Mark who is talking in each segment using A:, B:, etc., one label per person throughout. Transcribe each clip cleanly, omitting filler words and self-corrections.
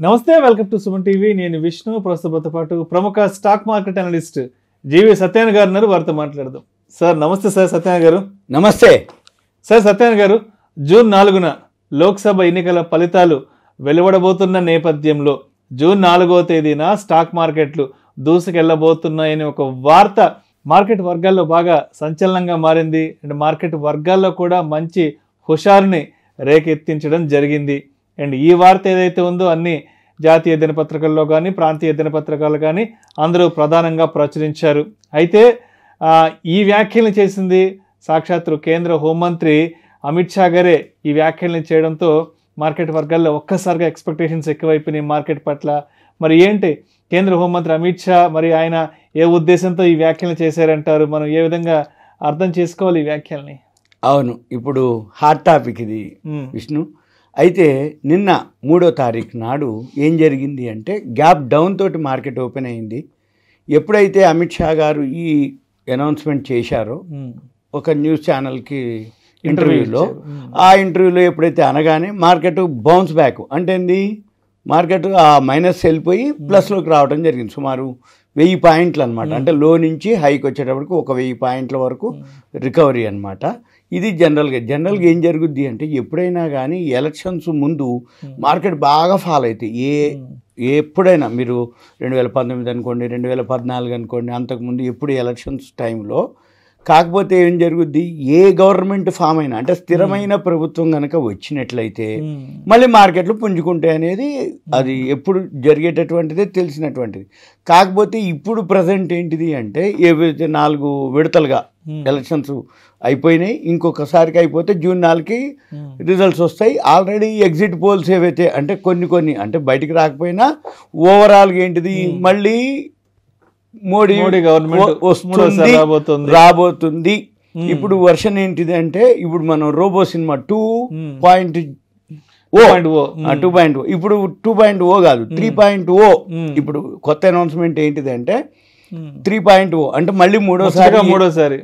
A: నమస్తే, welcome to Suman TV. నేను విష్ణు. ప్రస్తుతంతో పాటు ప్రముఖ స్టాక్ మార్కెట్ అనలిస్ట్ జీవి సత్యనారాయణ గారు ఉన్నారు. వారితో మాట్లాడదాం. సార్ నమస్తే. సార్ సత్యనారాయణ గారు
B: నమస్తే.
A: సార్ సత్యనారాయణ గారు, జూన్ 4న లోక్సభ ఎన్నికల ఫలితాలు వెలువడబోతున్న నేపథ్యంలో జూన్ 4వ తేదీన స్టాక్ మార్కెట్లు దూసుకెళ్లబోతున్నాయని ఒక వార్త మార్కెట్ వర్గాల్లో బాగా సంచలనంగా మారింది. అండ్ మార్కెట్ వర్గాల్లో కూడా మంచి హుషారుని రేకెత్తించడం జరిగింది. అండ్ ఈ వార్త ఏదైతే ఉందో అన్ని జాతీయ దినపత్రికల్లో కానీ ప్రాంతీయ దినపత్రికలు కానీ అందరూ ప్రధానంగా ప్రచురించారు. అయితే ఈ వ్యాఖ్యలను చేసింది సాక్షాత్తు కేంద్ర హోంమంత్రి అమిత్ షా గారే. ఈ వ్యాఖ్యలను చేయడంతో మార్కెట్ వర్గాల్లో ఒక్కసారిగా ఎక్స్పెక్టేషన్స్ ఎక్కువైపోయినాయి మార్కెట్ పట్ల. మరి ఏంటి కేంద్ర హోంమంత్రి అమిత్ షా, మరి ఆయన ఏ ఉద్దేశంతో ఈ వ్యాఖ్యలు చేశారంటారు? మనం ఏ విధంగా అర్థం చేసుకోవాలి ఈ వ్యాఖ్యల్ని?
B: అవును, ఇప్పుడు హాట్ టాపిక్ ఇది విష్ణు. అయితే నిన్న 3వ తారీఖు నాడు ఏం జరిగింది అంటే గ్యాప్ డౌన్ తోటి మార్కెట్ ఓపెన్ అయింది. ఎప్పుడైతే అమిత్ షా గారు ఈ అనౌన్స్మెంట్ చేశారో ఒక న్యూస్ ఛానల్కి ఇంటర్వ్యూలో, ఆ ఇంటర్వ్యూలో ఎప్పుడైతే అనగానే మార్కెట్ బౌన్స్ బ్యాక్ అంటే ఏంది, మార్కెట్ ఆ మైనస్ వెళ్ళిపోయి ప్లస్లోకి రావడం జరిగింది. సుమారు 1000 పాయింట్లు అనమాట. అంటే లో నుంచి హైకి వచ్చేటప్పటికి 1000 పాయింట్ల వరకు రికవరీ అనమాట. ఇది జనరల్గా ఏం జరుగుద్ది అంటే ఎప్పుడైనా కానీ ఎలక్షన్స్ ముందు మార్కెట్ బాగా ఫాల్ అవుతాయి. ఎప్పుడైనా మీరు 2019 అనుకోండి, 2014 అనుకోండి, అంతకుముందు ఎప్పుడు ఎలక్షన్స్ టైంలో. కాకపోతే ఏం జరుగుద్ది, ఏ గవర్నమెంట్ ఫామ్ అయినా అంటే స్థిరమైన ప్రభుత్వం కనుక వచ్చినట్లయితే మళ్ళీ మార్కెట్లు పుంజుకుంటాయి అనేది అది ఎప్పుడు జరిగేటటువంటిదే, తెలిసినటువంటిది. కాకపోతే ఇప్పుడు ప్రజెంట్ ఏంటిది అంటే ఏవైతే 4 విడతలుగా ఎలక్షన్స్ అయిపోయినాయి, ఇంకొకసారికి అయిపోతే జూన్ 4కి రిజల్ట్స్ వస్తాయి. ఆల్రెడీ ఎగ్జిట్ పోల్స్ ఏవైతే అంటే కొన్ని అంటే బయటికి రాకపోయినా ఓవరాల్గా ఏంటిది మళ్ళీ మోడీ గవర్నమెంట్ రాబోతుంది. ఇప్పుడు వర్షన్ ఏంటిది అంటే ఇప్పుడు మనం రోబో సినిమా 2.0 ఇప్పుడు 2.0 కాదు 3.0. ఇప్పుడు కొత్త అనౌన్స్మెంట్ ఏంటిది అంటే 3.0 అంటే మళ్ళీ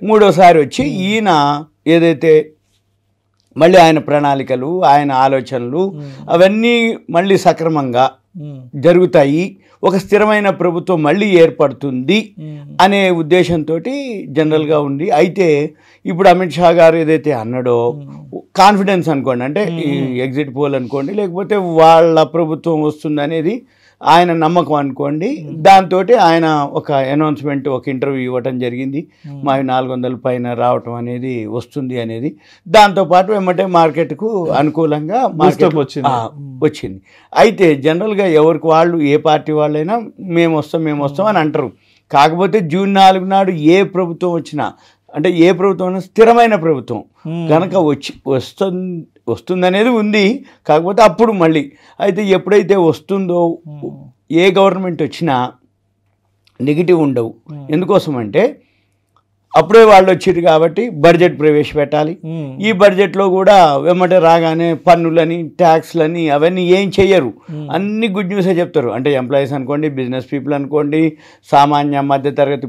B: మూడోసారి వచ్చి ఈయన ఏదైతే మళ్ళీ ఆయన ప్రణాళికలు, ఆయన ఆలోచనలు అవన్నీ మళ్ళీ సక్రమంగా జరుగుతాయి, ఒక స్థిరమైన ప్రభుత్వం మళ్ళీ ఏర్పడుతుంది అనే ఉద్దేశంతో జనరల్గా ఉంది. అయితే ఇప్పుడు అమిత్ షా గారు ఏదైతే అన్నాడో కాన్ఫిడెన్స్ అనుకోండి, అంటే ఈ ఎగ్జిట్ పోల్ అనుకోండి, లేకపోతే వాళ్ళ ప్రభుత్వం వస్తుంది అనేది ఆయన నమ్మకం అనుకోండి. దాంతో ఆయన ఒక అనౌన్స్మెంట్, ఒక ఇంటర్వ్యూ ఇవ్వటం జరిగింది. మా 400 పైన రావటం అనేది వస్తుంది అనేది. దాంతోపాటు ఏమంటే మార్కెట్కు అనుకూలంగా మార్కెట్ వచ్చింది. అయితే జనరల్గా ఎవరికి వాళ్ళు, ఏ పార్టీ వాళ్ళైనా మేము వస్తాం అని అంటారు. కాకపోతే జూన్ 4 నాడు ఏ ప్రభుత్వం వచ్చినా, అంటే ఏ ప్రభుత్వం స్థిరమైన ప్రభుత్వం కనుక వస్తుందనేది ఉంది. కాకపోతే అప్పుడు మళ్ళీ అయితే ఎప్పుడైతే వస్తుందో ఏ గవర్నమెంట్ వచ్చినా నెగిటివ్ ఉండవు. ఎందుకోసం అంటే అప్పుడే వాళ్ళు వచ్చారు కాబట్టి బడ్జెట్ ప్రవేశపెట్టాలి. ఈ బడ్జెట్లో కూడా వెమ్మటే రాగానే పన్నులని, ట్యాక్స్లని అవన్నీ ఏం చెయ్యరు, అన్ని గుడ్ న్యూసే చెప్తారు. అంటే ఎంప్లాయీస్ అనుకోండి, బిజినెస్ పీపుల్ అనుకోండి, సామాన్య మధ్యతరగతి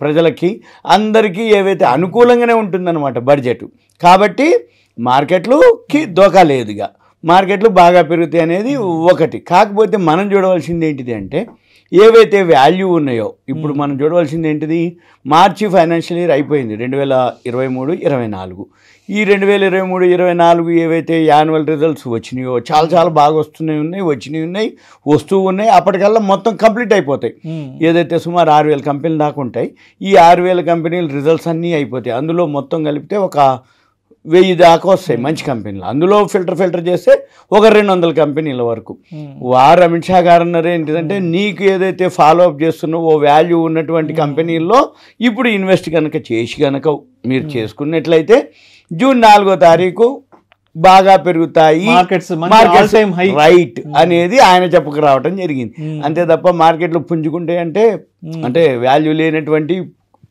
B: ప్రజలకి అందరికీ ఏవైతే అనుకూలంగానే ఉంటుందన్నమాట బడ్జెట్. కాబట్టి మార్కెట్లుకి దోకా లేదుగా, మార్కెట్లు బాగా పెరుగుతాయి అనేది ఒకటి. కాకపోతే మనం చూడవలసింది ఏంటిది అంటే ఏవైతే వాల్యూ ఉన్నాయో ఇప్పుడు మనం చూడవలసింది ఏంటిది, మార్చి ఫైనాన్షియల్ ఇయర్ అయిపోయింది 2023-24. ఈ 2023-24 ఏవైతే యాన్యువల్ రిజల్ట్స్ వచ్చినాయో చాలా బాగా వస్తూ ఉన్నాయి. అప్పటికల్లా మొత్తం కంప్లీట్ అయిపోతాయి. ఏదైతే సుమారు 6000 కంపెనీలు దాకా ఉంటాయి, ఈ 6000 కంపెనీల రిజల్ట్స్ అన్నీ అయిపోతాయి. అందులో మొత్తం కలిపితే ఒక 1000 దాకా వస్తాయి మంచి కంపెనీలు. అందులో ఫిల్టర్ చేస్తే ఒక 200 కంపెనీల వరకు. వారు అమిత్ షా గారు అన్నారు ఏంటిదంటే నీకు ఏదైతే ఫాలో అప్ చేస్తున్నావో ఓ వాల్యూ ఉన్నటువంటి కంపెనీల్లో ఇప్పుడు ఇన్వెస్ట్ కనుక మీరు చేసుకున్నట్లయితే జూన్ 4వ తారీఖు బాగా పెరుగుతాయి రైట్ అనేది ఆయన చెప్పుకు రావటం జరిగింది. అంతే తప్ప మార్కెట్లు పుంజుకుంటే అంటే వాల్యూ లేనటువంటి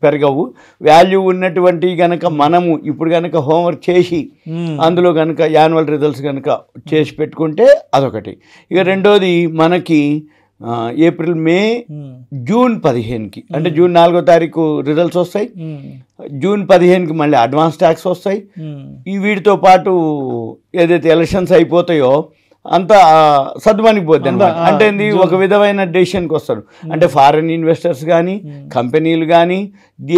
B: పెరగవు. వాల్యూ ఉన్నటువంటి కనుక మనము ఇప్పుడు కనుక హోంవర్క్ చేసి అందులో కనుక యాన్యువల్ రిజల్ట్స్ కనుక చేసి పెట్టుకుంటే అదొకటి. ఇక రెండోది మనకి ఏప్రిల్, మే, జూన్ 15కి అంటే జూన్ 4వ తారీఖు రిజల్ట్స్ వస్తాయి. జూన్ 15కి మళ్ళీ అడ్వాన్స్ ట్యాక్స్ వస్తాయి. ఈ వీటితో పాటు ఏదైతే ఎలక్షన్స్ అయిపోతాయో అంత సద్దుమణిపోద్ది అనమాట. అంటే ఒక విధమైన డెసిషన్కి వస్తారు. అంటే ఫారిన్ ఇన్వెస్టర్స్ కానీ కంపెనీలు కానీ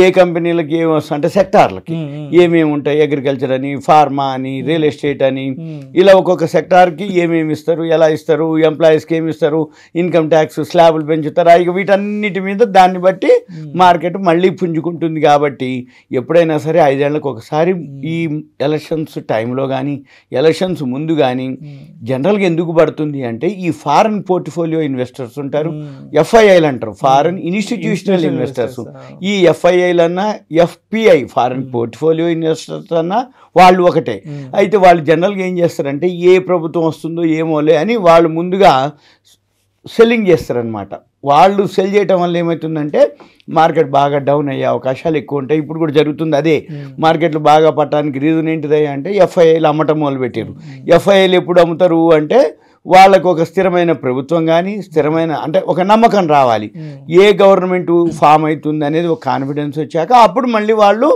B: ఏ కంపెనీలకి ఏమి వస్తాయి అంటే సెక్టార్లకి ఏమేమి ఉంటాయి, అగ్రికల్చర్ అని, ఫార్మా అని, రియల్ ఎస్టేట్ అని, ఇలా ఒక్కొక్క సెక్టార్కి ఏమేమి ఇస్తారు, ఎలా ఇస్తారు, ఎంప్లాయీస్కి ఏమి ఇస్తారు, ఇన్కమ్ ట్యాక్స్ స్లాబులు పెంచుతారా, ఇక వీటన్నిటి మీద దాన్ని బట్టి మార్కెట్ మళ్ళీ పుంజుకుంటుంది. కాబట్టి ఎప్పుడైనా సరే 5 ఏళ్లకు ఒకసారి ఈ ఎలక్షన్స్ టైంలో కానీ ఎలక్షన్స్ ముందు కానీ జనరల్గా ఎందుకు పడుతుంది అంటే ఈ ఫారెన్ పోర్ట్ఫోలియో ఇన్వెస్టర్స్ ఉంటారు, ఎఫ్ఐఐలు అంటారు, ఫారెన్ ఇన్స్టిట్యూషనల్ ఇన్వెస్టర్స్. ఈ ఎఫ్ఐఐలు అన్నా ఎఫ్పిఐ ఫారెన్ పోర్ట్ఫోలియో ఇన్వెస్టర్స్ అన్నా వాళ్ళు ఒకటే. అయితే వాళ్ళు జనరల్గా ఏం చేస్తారంటే ఏ ప్రభుత్వం వస్తుందో ఏమోలే అని వాళ్ళు ముందుగా సెల్లింగ్ చేస్తారనమాట. వాళ్ళు సెల్ చేయటం వల్ల ఏమవుతుందంటే మార్కెట్ బాగా డౌన్ అయ్యే అవకాశాలు ఎక్కువ ఉంటాయి. ఇప్పుడు కూడా జరుగుతుంది అదే. మార్కెట్లు బాగా పట్టడానికి రీజన్ ఏంటిది అంటే ఎఫ్ఐఐలు అమ్మటం మొదలుపెట్టారు. ఎఫ్ఐఐలు ఎప్పుడు అమ్ముతారు అంటే వాళ్ళకు ఒక స్థిరమైన ప్రభుత్వం కానీ స్థిరమైన అంటే ఒక నమ్మకం రావాలి, ఏ గవర్నమెంట్ ఫామ్ అవుతుంది అనేది ఒక కాన్ఫిడెన్స్ వచ్చాక అప్పుడు మళ్ళీ వాళ్ళు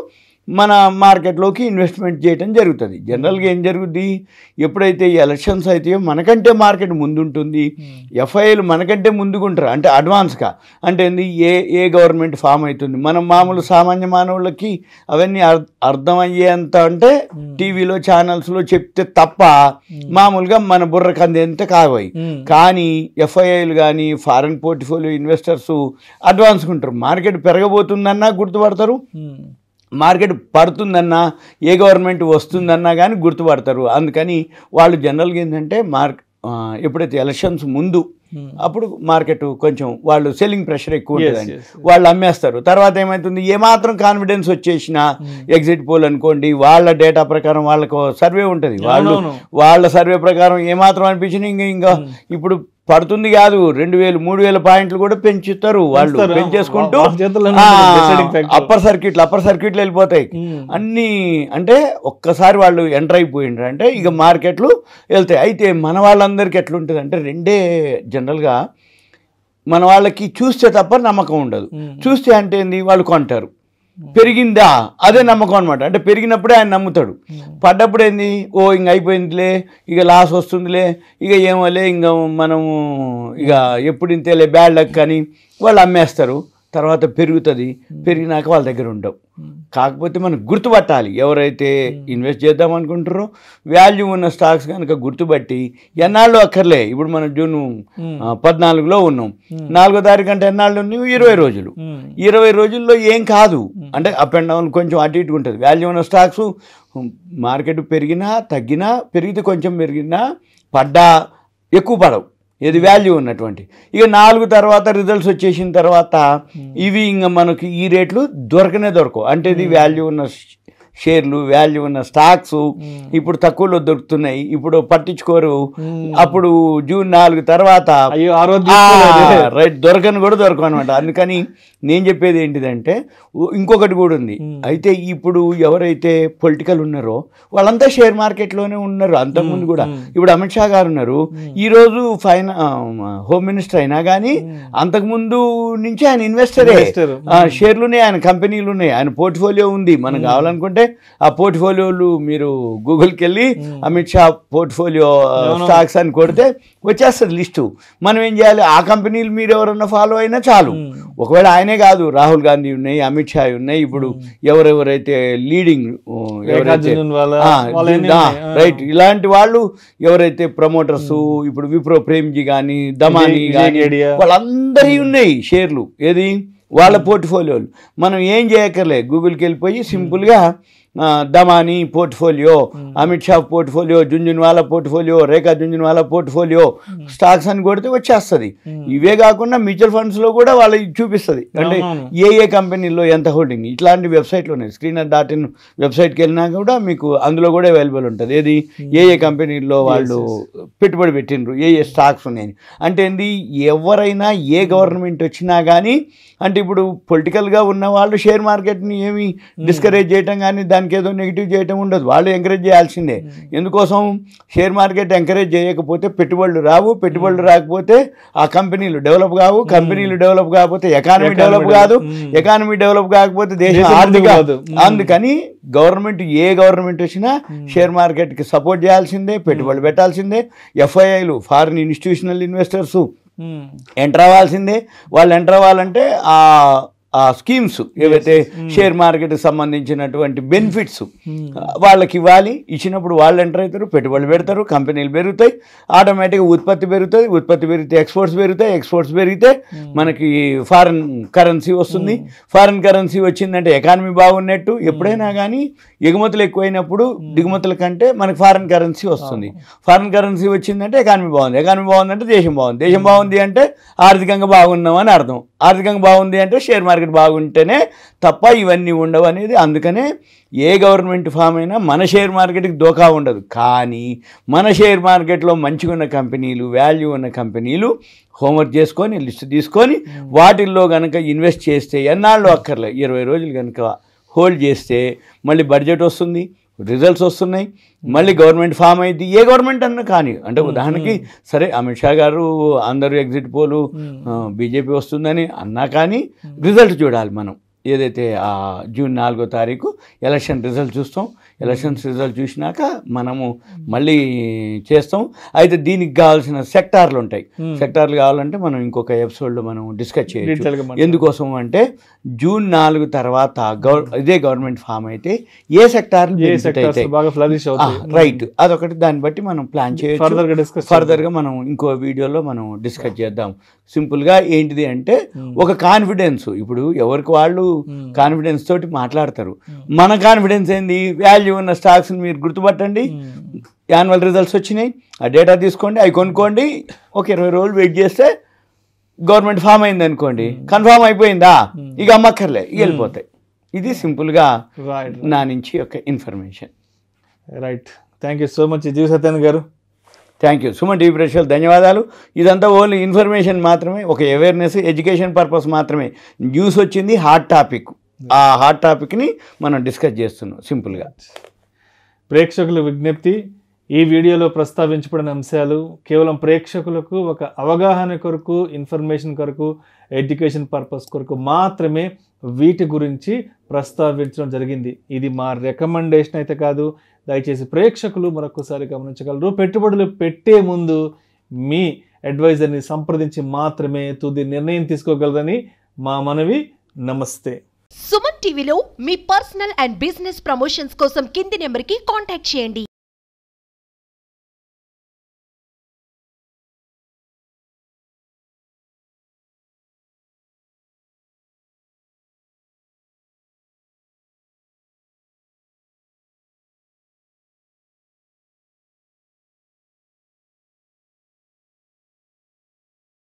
B: మన మార్కెట్లోకి ఇన్వెస్ట్మెంట్ చేయడం జరుగుతుంది. జనరల్గా ఏం జరుగుద్ది, ఎప్పుడైతే ఈ ఎలక్షన్స్ అవుతాయో మనకంటే మార్కెట్ ముందుంటుంది, ఎఫ్ఐఐలు మనకంటే ముందుకుంటారు అంటే అడ్వాన్స్గా. అంటే ఏ గవర్నమెంట్ ఫామ్ అవుతుంది, మనం మామూలు సామాన్య మానవులకి అవన్నీ అర్థమయ్యేంత అంటే టీవీలో ఛానల్స్లో చెప్తే తప్ప మామూలుగా మన బుర్ర కందేంత కావాలి. కానీ ఎఫ్ఐఐలు కానీ ఫారెన్ పోర్ట్ఫోలియో ఇన్వెస్టర్స్ అడ్వాన్స్గా ఉంటారు. మార్కెట్ పెరగబోతుందన్నా గుర్తుపడతారు, మార్కెట్ పడుతుందన్నా ఏ గవర్నమెంట్ వస్తుందన్నా కానీ గుర్తుపడతారు. అందుకని వాళ్ళు జనరల్గా ఏంటంటే ఎప్పుడైతే ఎలక్షన్స్ ముందు అప్పుడు మార్కెట్ కొంచెం వాళ్ళు సెల్లింగ్ ప్రెషర్ ఎక్కువ ఉంటుందని వాళ్ళు అమ్మేస్తారు. తర్వాత ఏమవుతుంది, ఏమాత్రం కాన్ఫిడెన్స్ వచ్చేసినా ఎగ్జిట్ పోల్ అనుకోండి, వాళ్ళ డేటా ప్రకారం వాళ్ళకు సర్వే ఉంటుంది, వాళ్ళ సర్వే ప్రకారం ఏమాత్రం అనిపించినా ఇంకా ఇప్పుడు పడుతుంది కాదు 2000 3000 పాయింట్లు కూడా పెంచుతారు వాళ్ళు, పెంచేసుకుంటూ అప్పర్ సర్క్యూట్లు వెళ్ళిపోతాయి అన్నీ. అంటే ఒక్కసారి వాళ్ళు ఎంటర్ అయిపోయిండ్రు అంటే ఇక మార్కెట్లు వెళ్తాయి. అయితే మన వాళ్ళందరికీ ఎట్లుంటుంది అంటే రెండే జనరల్గా, మన వాళ్ళకి చూస్తే తప్ప నమ్మకం ఉండదు. చూస్తే అంటే ఏంది, వాళ్ళు కొంటారు, పెరిగిందా అదే నమ్మకం అనమాట. అంటే పెరిగినప్పుడే ఆయన నమ్ముతాడు, పడ్డప్పుడు ఏంది ఇంక అయిపోయిందిలే, ఇక లాస్ వస్తుందిలే, ఇక ఏమోలే, ఇంకా మనము ఇక ఎప్పుడు ఇంతేలే బ్యాడ్ లక్ అని వాళ్ళు అమ్మేస్తారు. తర్వాత పెరుగుతుంది, పెరిగినాక వాళ్ళ దగ్గర ఉండవు. కాకపోతే మనం గుర్తుపట్టాలి, ఎవరైతే ఇన్వెస్ట్ చేద్దాం అనుకుంటారో వాల్యూ ఉన్న స్టాక్స్ కనుక గుర్తుపట్టి ఎన్నాళ్ళు అక్కర్లే. ఇప్పుడు మనం జూన్ 14లో ఉన్నాం, 4వ తారీఖు అంటే ఎన్నాళ్ళు ఉన్నాయి, 20 రోజులు. 20 రోజుల్లో ఏం కాదు అంటే అప్ అండ్ డౌన్ కొంచెం అటు ఇటు ఉంటుంది. వాల్యూ ఉన్న స్టాక్స్ మార్కెట్ పెరిగినా తగ్గినా, పెరిగితే కొంచెం పెరిగినా, పడ్డా ఎక్కువ పడవు, ఏది వాల్యూ ఉన్నటువంటి. ఇక 4 తర్వాత రిజల్ట్స్ వచ్చేసిన తర్వాత ఇవి ఇంకా మనకి ఈ రేట్లు దొరకవు. అంటే ఇది వాల్యూ ఉన్న షేర్లు, వాల్యూ ఉన్న స్టాక్స్ ఇప్పుడు తక్కువలో దొరుకుతున్నాయి, ఇప్పుడు పట్టించుకోరు. అప్పుడు జూన్ 4 తర్వాత రైట్ దొరకను కూడా దొరకవు అనమాట. అందుకని నేను చెప్పేది ఏంటిదంటే ఇంకొకటి కూడా ఉంది. అయితే ఇప్పుడు ఎవరైతే పొలిటికల్ ఉన్నారో వాళ్ళంతా షేర్ మార్కెట్లోనే ఉన్నారు. అంతకుముందు కూడా ఇప్పుడు అమిత్ షా గారు ఉన్నారు, ఈరోజు హోమ్ మినిస్టర్ అయినా కానీ అంతకుముందు నుంచి ఆయన ఇన్వెస్టరే. షేర్లున్నాయి, ఆయన కంపెనీలు ఉన్నాయి, ఆయన పోర్ట్ఫోలియో ఉంది. మనం కావాలనుకుంటే ఆ పోర్ట్ఫోలియోలు మీరు గూగుల్కి వెళ్ళి అమిత్ షా పోర్ట్ఫోలియో స్టాక్స్ అని కొడితే వచ్చేస్తుంది లిస్టు. మనం ఏం చేయాలి, ఆ కంపెనీలు మీరు ఎవరన్నా ఫాలో అయినా చాలు. ఒకవేళ ఆయనే కాదు, రాహుల్ గాంధీ ఉన్నాయి, అమిత్ షా ఉన్నాయి, ఇప్పుడు ఎవరెవరైతే లీడింగ్ రైట్ ఇలాంటి వాళ్ళు ఎవరైతే ప్రమోటర్స్, ఇప్పుడు విప్రో ప్రేమ్జీ కానీ, దమాని కానీ, వాళ్ళందరి ఉన్నాయి షేర్లు, ఏది వాళ్ళ పోర్ట్ఫోలియోలు. మనం ఏం చేయక్కర్లే, గూగుల్కి వెళ్ళిపోయి సింపుల్గా Damani portfolio, Amit Shah portfolio, Jhunjhunwala portfolio, Rekha Jhunjhunwala portfolio stocks అని కొడితే వచ్చేస్తుంది. ఇవే కాకుండా మ్యూచువల్ ఫండ్స్లో కూడా వాళ్ళకి చూపిస్తుంది, అంటే ఏ కంపెనీలో ఎంత హోల్డింగ్. ఇట్లాంటి వెబ్సైట్లు ఉన్నాయి, screener.in వెబ్సైట్కి వెళ్ళినా కూడా మీకు అందులో కూడా అవైలబుల్ ఉంటుంది, ఏది ఏ కంపెనీల్లో వాళ్ళు పెట్టుబడి పెట్టినరు, ఏ స్టాక్స్ ఉన్నాయని. అంటే ఏంది, ఎవరైనా ఏ గవర్నమెంట్ వచ్చినా కానీ, అంటే ఇప్పుడు పొలిటికల్గా ఉన్న వాళ్ళు షేర్ మార్కెట్ని ఏమి డిస్కరేజ్ చేయటం కానీ దానికి దానికి ఏదో నెగిటివ్ చేయటం ఉండదు, వాళ్ళు ఎంకరేజ్ చేయాల్సిందే. ఎందుకోసం షేర్ మార్కెట్ ఎంకరేజ్ చేయకపోతే పెట్టుబడులు రావు, పెట్టుబడులు రాకపోతే ఆ కంపెనీలు డెవలప్ కావు, కంపెనీలు డెవలప్ కాకపోతే ఎకానమీ డెవలప్ కాదు, ఎకానమీ డెవలప్ కాకపోతే దేశం ఆర్థిక. అందుకని గవర్నమెంట్ ఏ గవర్నమెంట్ వచ్చినా షేర్ మార్కెట్కి సపోర్ట్ చేయాల్సిందే, పెట్టుబడులు పెట్టాల్సిందే. ఎఫ్ఐఐలు ఫారిన్ ఇన్స్టిట్యూషనల్ ఇన్వెస్టర్స్ ఎంటర్ అవ్వాల్సిందే. వాళ్ళు ఎంటర్ అవ్వాలంటే ఆ స్కీమ్స్ ఏవైతే షేర్ మార్కెట్కి సంబంధించినటువంటి బెనిఫిట్స్ వాళ్ళకి ఇవ్వాలి. ఇచ్చినప్పుడు వాళ్ళు ఎంటర్ అవుతారు, పెట్టుబడులు పెడతారు, కంపెనీలు పెరుగుతాయి, ఆటోమేటిక్గా ఉత్పత్తి పెరుగుతుంది, ఉత్పత్తి పెరిగితే ఎక్స్పోర్ట్స్ పెరుగుతాయి, ఎక్స్పోర్ట్స్ పెరిగితే మనకి ఫారిన్ కరెన్సీ వస్తుంది. ఫారిన్ కరెన్సీ వచ్చిందంటే ఎకానమీ బాగున్నట్టు. ఎప్పుడైనా కానీ ఎగుమతులు ఎక్కువైనప్పుడు దిగుమతుల కంటే మనకి ఫారిన్ కరెన్సీ వస్తుంది. ఫారిన్ కరెన్సీ వచ్చిందంటే ఎకానమీ బాగుంది, ఎకానమీ బాగుందంటే దేశం బాగుంది, దేశం బాగుంది అంటే ఆర్థికంగా బాగున్నాం అని అర్థం, ఆర్థికంగా బాగుంది అంటే షేర్ మార్కెట్ బాగుంటేనే తప్ప ఇవన్నీ ఉండవు అనేది. అందుకనే ఏ గవర్నమెంట్ ఫామ్ అయినా మన షేర్ మార్కెట్కి దోకా ఉండదు. కానీ మన షేర్ మార్కెట్లో మంచిగా ఉన్న కంపెనీలు, వాల్యూ ఉన్న కంపెనీలు హోంవర్క్ చేసుకొని లిస్ట్ తీసుకొని వాటిల్లో కనుక ఇన్వెస్ట్ చేస్తే ఎన్నాళ్ళు అక్కర్లే 20 రోజులు కనుక హోల్డ్ చేస్తే మళ్ళీ బడ్జెట్ వస్తుంది, రిజల్ట్స్ వస్తున్నాయి, మళ్ళీ గవర్నమెంట్ ఫామ్ అయింది. ఏ గవర్నమెంట్ అన్నా కానీ, అంటే ఉదాహరణకి సరే అమిత్ షా గారు అందరూ ఎగ్జిట్ పోలు బీజేపీ వస్తుందని అన్నా కానీ రిజల్ట్ చూడాలి మనం. ఏదైతే జూన్ 4వ తారీఖు ఎలక్షన్ రిజల్ట్ చూస్తాం, ఎలక్షన్స్ రిజల్ట్ చూసినాక మనము మళ్ళీ చేస్తాం. అయితే దీనికి కావాల్సిన సెక్టార్లు ఉంటాయి. సెక్టార్లు కావాలంటే మనం ఇంకొక ఎపిసోడ్లో మనం డిస్కస్ చేయొచ్చు. ఎందుకోసం అంటే జూన్ 4 తర్వాత ఇదే గవర్నమెంట్ ఫామ్ అయితే ఏ సెక్టార్లు రైట్ అదొకటి, దాన్ని బట్టి మనం ప్లాన్ చేయొచ్చు. ఫర్దర్గా మనం ఇంకో వీడియోలో మనం డిస్కస్ చేద్దాం. సింపుల్గా ఏంటిది అంటే ఒక కాన్ఫిడెన్స్, ఇప్పుడు ఎవరికి వాళ్ళు కాన్ఫిడెన్స్ తోటి మాట్లాడతారు. మన కాన్ఫిడెన్స్ ఏంది? వాల్యూ ఉన్న స్టాక్స్ని మీరు గుర్తుపట్టండి, యాన్యువల్ రిజల్ట్స్ వచ్చినాయి, ఆ డేటా తీసుకోండి, అవి కొనుక్కోండి, ఒక 20 రోజులు వెయిట్ చేస్తే గవర్నమెంట్ ఫామ్ అయింది అనుకోండి, కన్ఫామ్ అయిపోయిందా, ఇక అమ్మక్కర్లే, ఇక వెళ్ళిపోతాయి. ఇది సింపుల్గా నా నుంచి ఒక information.
A: Right, thank you so much GV Satyan గారు.
B: Thank you. సుమన్ టీవీ ప్రేక్షకులు ధన్యవాదాలు. ఇదంతా ఓన్లీ ఇన్ఫర్మేషన్ మాత్రమే, ఒక అవేర్నెస్, ఎడ్యుకేషన్ పర్పస్ మాత్రమే. న్యూస్ వచ్చింది, హాట్ టాపిక్, ఆ హాట్ టాపిక్ని మనం డిస్కస్ చేస్తున్నాం సింపుల్గా.
A: ప్రేక్షకుల విజ్ఞప్తి, ఈ వీడియోలో ప్రస్తావించబడిన అంశాలు కేవలం ప్రేక్షకులకు ఒక అవగాహన కొరకు, ఇన్ఫర్మేషన్ కొరకు, ఎడ్యుకేషన్ పర్పస్ కొరకు మాత్రమే వీటి గురించి ప్రస్తావించడం జరిగింది. ఇది మా రికమెండేషన్ అయితే కాదు. దయచేసి ప్రేక్షకులు మరొకసారి గమనించగలరు. పెట్టుబడులు పెట్టే ముందు మీ అడ్వైజర్ని సంప్రదించి మాత్రమే తుది నిర్ణయం తీసుకోగలరని మా మనవి. నమస్తే.
C: సుమన్ టీవీలో మీ పర్సనల్ అండ్ బిజినెస్ ప్రమోషన్స్ కోసం కింది నెంబర్కి కాంటాక్ట్ చేయండి.